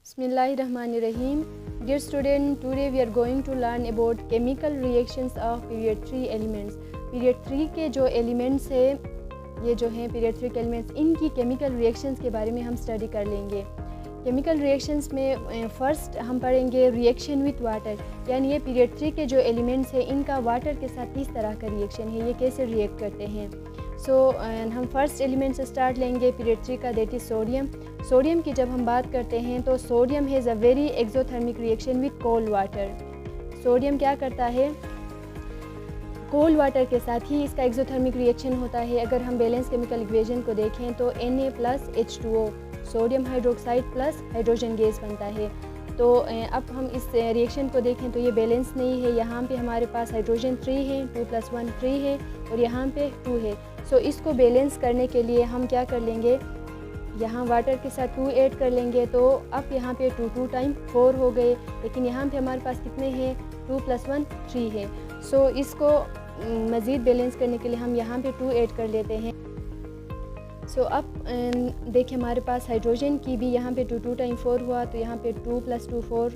Bismillahirrahmanirrahim. Dear student, today we are going to learn about chemical reactions of period 3 elements. Period 3 के जो elements है, ये जो हैं period 3 के एलिमेंट्स, इनकी केमिकल रिएक्शंस के बारे में हम स्टडी कर लेंगे। केमिकल रिएक्शंस में फ़र्स्ट हम पढ़ेंगे रिएक्शन विथ वाटर, यानी ये पीरियड 3 के जो एलिमेंट्स हैं इनका वाटर के साथ किस तरह का रिएक्शन है, ये कैसे रिएक्ट करते हैं। हम फर्स्ट एलिमेंट से स्टार्ट लेंगे पीरियड 3 का, दैट इज़ सोडियम। सोडियम की जब हम बात करते हैं तो sodium has a very exothermic reaction with cold water. Sodium क्या करता है, कोल्ड वाटर के साथ ही इसका एक्सोथर्मिक रिएक्शन होता है। अगर हम बैलेंस केमिकल इक्वेशन को देखें तो Na+H2O sodium hydroxide plus hydrogen gas बनता है। तो अब हम इस रिएक्शन को देखें तो ये बैलेंस नहीं है। यहाँ पे हमारे पास हाइड्रोजन 3 है, 2 + 1 3 है और यहाँ पे 2 है। इसको बैलेंस करने के लिए हम क्या कर लेंगे, यहाँ वाटर के साथ 2 ऐड कर लेंगे। तो अब यहाँ पे 2 टाइम 4 हो गए, लेकिन यहाँ पे हमारे पास कितने हैं, 2 + 1 3 है। इसको मज़ीद बैलेंस करने के लिए हम यहाँ पे 2 ऐड कर लेते हैं। अब देखिए हमारे पास हाइड्रोजन की भी यहाँ पे 2 टाइम 4 हुआ, तो यहाँ पे 2 + 2 4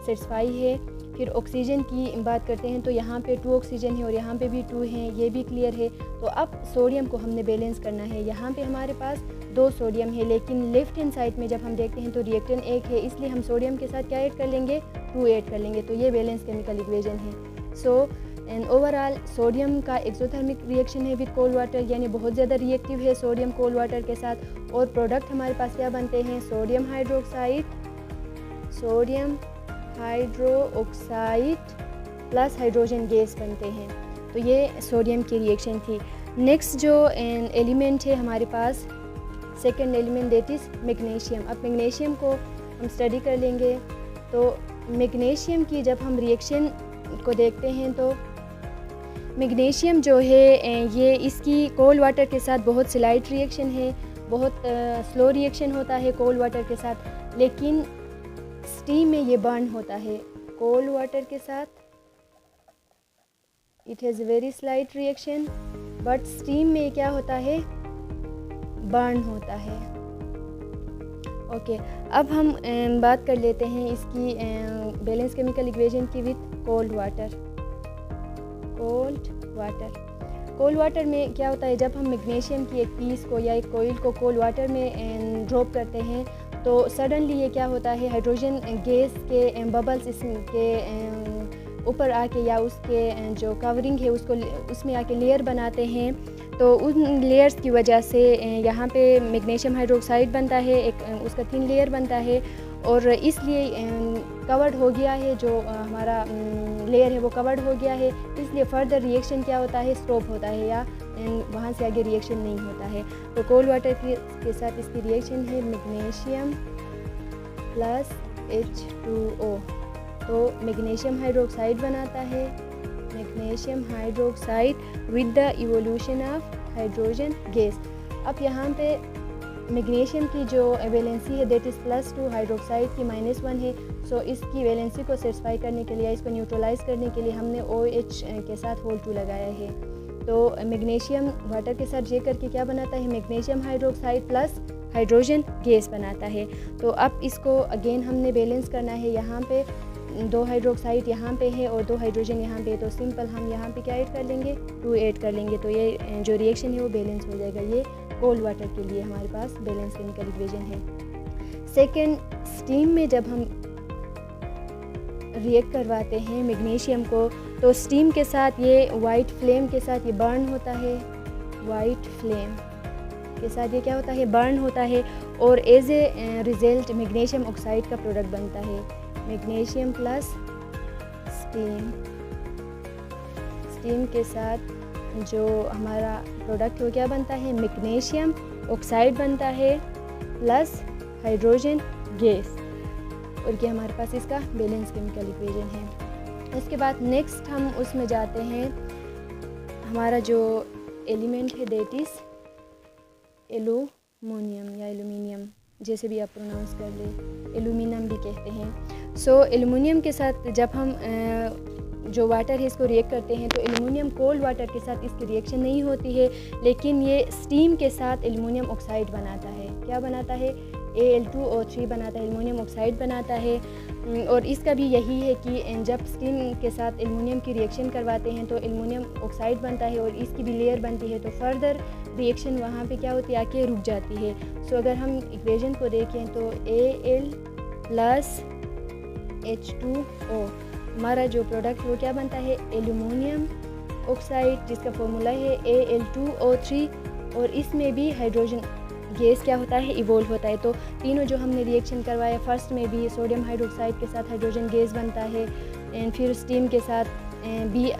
सेटिस्फाई है। फिर ऑक्सीजन की बात करते हैं तो यहाँ पे 2 ऑक्सीजन है और यहाँ पे भी 2 हैं, ये भी क्लियर है। तो अब सोडियम को हमने बैलेंस करना है। यहाँ पे हमारे पास 2 सोडियम है, लेकिन लेफ्ट हैंड साइड में जब हम देखते हैं तो रिएक्टेंट 1 है, इसलिए हम सोडियम के साथ क्या ऐड कर लेंगे, 2 ऐड कर लेंगे। तो ये बैलेंस केमिकल इक्वेशन है। ओवरऑल सोडियम का एक्सोथर्मिक रिएक्शन है विद कोल्ड वाटर, यानी बहुत ज़्यादा रिएक्टिव है सोडियम कोल्ड वाटर के साथ। और प्रोडक्ट हमारे पास क्या बनते हैं, sodium hydroxide plus hydrogen gas बनते हैं। तो ये सोडियम की रिएक्शन थी। नेक्स्ट जो एलिमेंट है हमारे पास, second element, that is magnesium. अब मैग्नीशियम को हम स्टडी कर लेंगे। तो मैग्नीशियम की जब हम रिएक्शन को देखते हैं तो मैग्नीशियम जो है ये इसकी कोल्ड वाटर के साथ बहुत स्लाइट रिएक्शन है, बहुत स्लो रिएक्शन होता है कोल्ड वाटर के साथ, लेकिन स्टीम में ये बर्न होता है। कोल्ड वाटर के साथ it has very slight reaction, but steam में क्या होता है, बर्न होता है। ओके, अब हम बात कर लेते हैं इसकी बैलेंस केमिकल इक्वेशन की with cold water. Cold water में क्या होता है, जब हम मैग्नीशियम की एक पीस को या एक कोयल को कोल्ड वाटर में ड्रॉप करते हैं तो सडनली ये क्या होता है, हाइड्रोजन गैस के बबल्स इसके ऊपर आके या उसके जो कवरिंग है उसको उसमें आके लेयर बनाते हैं। तो उन लेयर्स की वजह से यहाँ पे मैग्नीशियम हाइड्रोक्साइड बनता है, एक उसका थिन लेयर बनता है और इसलिए कवर्ड हो गया है, जो हमारा लेयर है वो कवर्ड हो गया है, इसलिए फर्दर रिएक्शन क्या होता है, स्टॉप होता है या वहाँ से आगे रिएक्शन नहीं होता है। तो कोल्ड वाटर के साथ इसकी रिएक्शन है मैग्नीशियम प्लस H2O, तो मैग्नीशियम हाइड्रोक्साइड बनाता है, magnesium hydroxide with the evolution of hydrogen gas. अब यहाँ पे मैग्नीशियम की जो वैलेंसी है दैट इज़ +2, हाइड्रोक्साइड की -1 है। इसकी वैलेंसी को सेटिस्फाई करने के लिए, इसको न्यूट्रलाइज करने के लिए हमने OH के साथ होल2 लगाया है। तो मैग्नीशियम वाटर के साथ जे करके क्या बनाता है, magnesium hydroxide plus hydrogen gas बनाता है। तो अब इसको अगेन हमने बैलेंस करना है। यहाँ पे 2 हाइड्रोक्साइड यहाँ पे है और 2 हाइड्रोजन यहाँ पे, तो सिंपल हम यहाँ पे क्या ऐड कर लेंगे, 2 ऐड कर लेंगे। तो ये जो रिएक्शन है वो बैलेंस हो जाएगा। ये कोल्ड वाटर के लिए हमारे पास बैलेंस केमिकल इक्वेशन है। सेकेंड, स्टीम में जब हम रिएक्ट करवाते हैं मैग्नीशियम को तो स्टीम के साथ ये वाइट फ्लेम के साथ ये बर्न होता है, वाइट फ्लेम के साथ ये क्या होता है, बर्न होता है और as a result magnesium oxide का प्रोडक्ट बनता है, मैग्नीशियम प्लस स्टीम के साथ जो हमारा प्रोडक्ट हो क्या बनता है, मैग्नीशियम ऑक्साइड बनता है प्लस हाइड्रोजन गैस, और ये हमारे पास इसका बैलेंस केमिकल इक्वेशन है। इसके बाद नेक्स्ट हम उसमें जाते हैं, हमारा जो एलिमेंट है दैट इज़ एल्यूमिनियम या एल्यूमिनियम, जैसे भी आप प्रोनाउंस कर ले, एल्यूमिनियम भी कहते हैं। एल्यूमिनियम के साथ जब हम जो वाटर है इसको रिएक्ट करते हैं तो एल्यूमिनियम कोल्ड वाटर के साथ इसकी रिएक्शन नहीं होती है, लेकिन ये स्टीम के साथ एल्यूमिनियम ऑक्साइड बनाता है। क्या बनाता है, Al2O3 बनाता है, एल्युमिनियम ऑक्साइड बनाता है। और इसका भी यही है कि जब स्टीम के साथ एल्युमिनियम की रिएक्शन करवाते हैं तो एल्युमिनियम ऑक्साइड बनता है और इसकी भी लेयर बनती है, तो फर्दर रिएक्शन वहाँ पे क्या होती है, आके रुक जाती है। सो अगर हम इक्वेशन को देखें तो Al प्लस H2O हमारा जो प्रोडक्ट वो क्या बनता है, एल्युमिनियम ऑक्साइड, जिसका फॉर्मूला है Al2O3। और इसमें भी हाइड्रोजन गैस क्या होता है, इवोल्व होता है। तो तीनों जो हमने रिएक्शन करवाया, फर्स्ट में भी सोडियम हाइड्रोक्साइड के साथ हाइड्रोजन गैस बनता है, एंड फिर स्टीम के साथ भी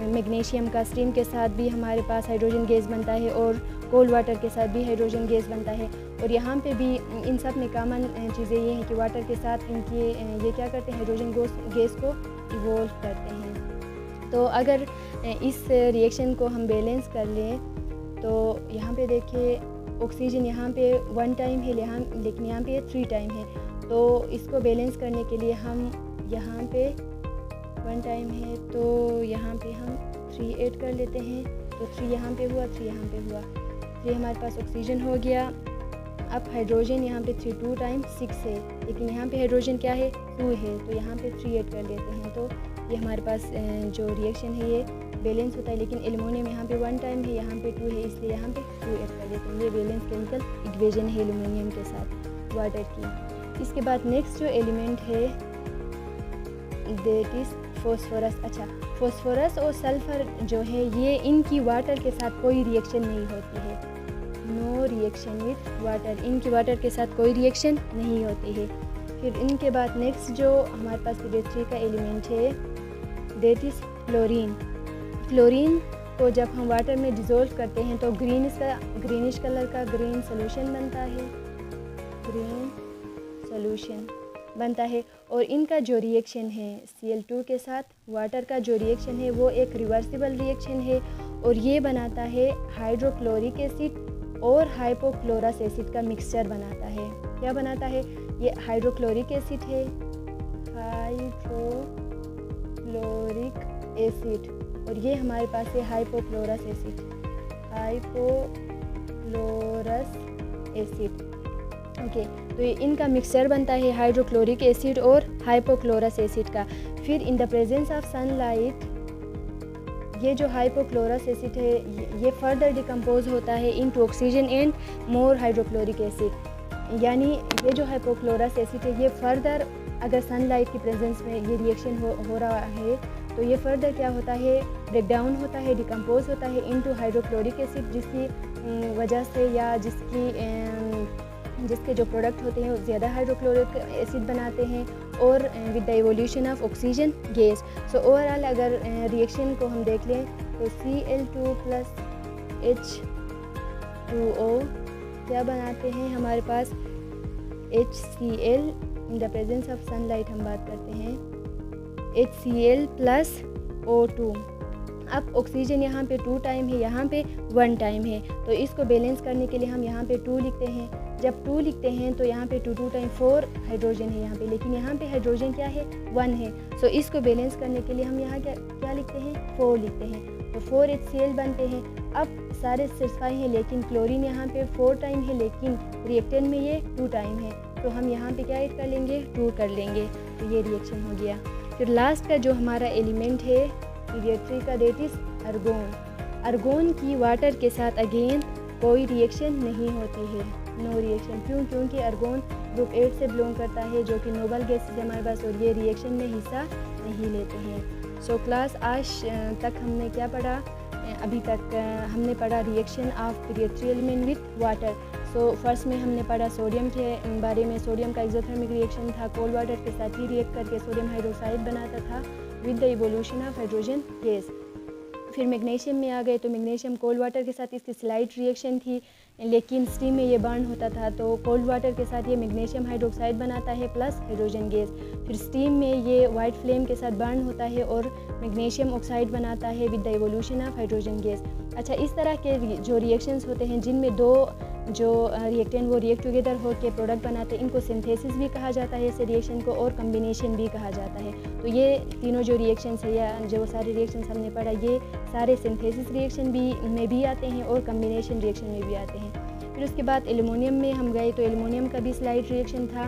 मैग्नीशियम का स्टीम के साथ भी हमारे पास हाइड्रोजन गैस बनता है, और कोल्ड वाटर के साथ भी हाइड्रोजन गैस बनता है। और यहाँ पे भी इन सब में कॉमन चीज़ें ये हैं कि वाटर के साथ इनके ये क्या करते हैं, हाइड्रोजन गैस को इवोल्व करते हैं। तो अगर इस रिएक्शन को हम बैलेंस कर लें तो यहाँ पे देखिए ऑक्सीजन यहाँ पे 1 टाइम है, लेकिन यहाँ पे 3 टाइम है। तो इसको बैलेंस करने के लिए हम यहाँ पे 1 टाइम है तो यहाँ पे हम 3 ऐड कर लेते हैं। तो 3 यहाँ पे हुआ, 3 यहाँ पे हुआ, 3 हमारे पास ऑक्सीजन हो गया। अब हाइड्रोजन यहाँ पे 3 2 टाइम 6 है, लेकिन यहाँ पे हाइड्रोजन क्या है, 2 है, तो यहाँ पे 3 ऐड कर लेते हैं। तो ये हमारे पास जो रिएक्शन है ये बैलेंस होता है। लेकिन एल्युमिनियम यहाँ पे 1 टाइम है, यहाँ पे 2 है, इसलिए यहाँ पे 2 ऐड कर लेते हैं। ये बैलेंस केमिकल इक्वेशन है एल्युमिनियम के साथ वाटर की। इसके बाद नेक्स्ट जो एलिमेंट है दैट इज़ फॉस्फोरस। अच्छा, फॉस्फोरस और सल्फर जो है ये इनकी वाटर के साथ कोई रिएक्शन नहीं होती है, नो रिएक्शन विथ वाटर, इनकी वाटर के साथ कोई रिएक्शन नहीं होती है। फिर इनके बाद नेक्स्ट जो हमारे पास पीरियड 3 का एलिमेंट है दैट इज़ फ्लोरीन। फ्लोरीन को जब हम वाटर में डिज़ोल्व करते हैं तो ग्रीनिश कलर का ग्रीन सोल्यूशन बनता है, ग्रीन सोल्यूशन बनता है। और इनका जो रिएक्शन है Cl2 के साथ वाटर का जो रिएक्शन है वो एक रिवर्सिबल रिएक्शन है, और ये बनाता है हाइड्रोक्लोरिक एसिड और हाइपोक्लोरस एसिड का मिक्सचर बनाता है। क्या बनाता है, ये हाइड्रोक्लोरिक एसिड है, हाइड्रोक्लोरिक एसिड, और ये हमारे पास है hypochlorous acid, hypochlorous acid. Okay, तो ये इनका मिक्सचर बनता है हाइड्रोक्लोरिक एसिड और हाइपोक्लोरस एसिड का। फिर in the presence of sunlight ये जो हाइपोक्लोरस एसिड है ये फर्दर डिकम्पोज होता है into oxygen and more hydrochloric acid. यानी ये जो हाइपोक्लोरस एसिड है ये फर्दर अगर सनलाइट की प्रेजेंस में ये रिएक्शन हो रहा है तो ये फर्दर क्या होता है, ब्रेक डाउन होता है, डिकम्पोज होता है इनटू हाइड्रोक्लोरिक एसिड, जिसकी वजह से या जिसके जो प्रोडक्ट होते हैं वो ज़्यादा हाइड्रोक्लोरिक एसिड बनाते हैं और with the evolution of oxygen gas. So overall अगर रिएक्शन को हम देख लें तो Cl2 प्लस H2O क्या बनाते हैं, हमारे पास HCl in the presence of sunlight हम बात करते हैं HCl प्लस O2। अब ऑक्सीजन यहाँ पे 2 टाइम है, यहाँ पे 1 टाइम है, तो इसको बैलेंस करने के लिए हम यहाँ पे 2 लिखते हैं। जब 2 लिखते हैं तो यहाँ पे 2 टाइम 4 हाइड्रोजन है यहाँ पे, लेकिन यहाँ पे हाइड्रोजन क्या है, 1 है। सो इसको बैलेंस करने के लिए हम यहाँ क्या लिखते हैं, 4 लिखते हैं, तो 4 HCl बनते हैं। अब सारे सेटिस्फाई हैं, लेकिन क्लोरीन यहाँ पे 4 टाइम है, लेकिन रिएक्टेंट में ये 2 टाइम है, तो हम यहाँ पे क्या ऐड कर लेंगे, 2 कर लेंगे, तो ये रिएक्शन हो गया। फिर लास्ट का जो हमारा एलिमेंट है पीरियड 3 का दैट इज़ अर्गोन। अर्गोन की वाटर के साथ अगेन कोई रिएक्शन नहीं होती है, नो रिएक्शन। क्यों? क्योंकि अर्गोन ग्रुप 8 से बिलोंग करता है जो कि नोबल गैसेस है हमारे पास, और ये रिएक्शन में हिस्सा नहीं लेते हैं। सो क्लास आज तक हमने क्या पढ़ा, अभी तक हमने पढ़ा reaction of period 3 element with water. So first में हमने पढ़ा सोडियम के बारे में, सोडियम का एक्सोथर्मिक रिएक्शन था, कोल्ड वाटर के साथ ही रिएक्ट करके सोडियम हाइड्रोक्साइड बनाता था with the evolution of hydrogen gas. फिर मैग्नीशियम में आ गए तो मैग्नीशियम कोल्ड वाटर के साथ इसकी स्लाइट रिएक्शन थी, लेकिन स्टीम में ये बर्न होता था, तो कोल्ड वाटर के साथ ये मैग्नीशियम हाइड्रोक्साइड बनाता है प्लस हाइड्रोजन गैस। फिर स्टीम में ये वाइट फ्लेम के साथ बर्न होता है और मैग्नीशियम ऑक्साइड बनाता है with the evolution of hydrogen gas. अच्छा, इस तरह के जो रिएक्शंस होते हैं जिनमें 2 जो रिएक्टेंट वो रिएक्ट टुगेदर होकर प्रोडक्ट बनाते हैं, इनको सिंथेसिस भी कहा जाता है इस रिएक्शन को, और कम्बिनेशन भी कहा जाता है। तो ये तीनों जो रिएक्शंस है या जो सारे रिएक्शंस हमने पढ़ा ये सारे सिंथेसिस रिएक्शन में भी आते हैं और कम्बिनेशन रिएक्शन में भी आते हैं। फिर उसके बाद एलुमिनियम में हम गए तो एलुमिनियम का भी स्लाइड रिएक्शन था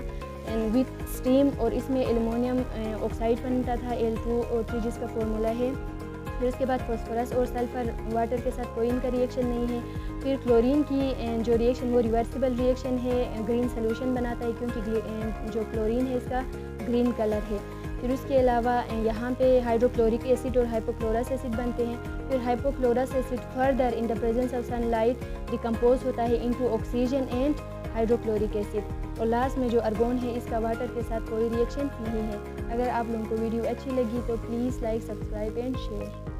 विथ स्टीम, और इसमें एलुमिनियम ऑक्साइड बनता था Al2O3 जिसका फॉर्मूला है। फिर उसके बाद फास्फोरस और सल्फ़र वाटर के साथ कोई इनका रिएक्शन नहीं है। फिर क्लोरीन की जो रिएक्शन वो रिवर्सिबल रिएक्शन है, ग्रीन सोल्यूशन बनाता है क्योंकि जो क्लोरीन है इसका ग्रीन कलर है। फिर उसके अलावा यहाँ पे हाइड्रोक्लोरिक एसिड और हाइपोक्लोरस एसिड बनते हैं। फिर hypochlorous acid further in the presence of sunlight decompose होता है into oxygen and hydrochloric acid. और लास्ट में जो अर्गोन है इसका वाटर के साथ कोई रिएक्शन नहीं है। अगर आप लोगों को वीडियो अच्छी लगी तो please like, subscribe and share.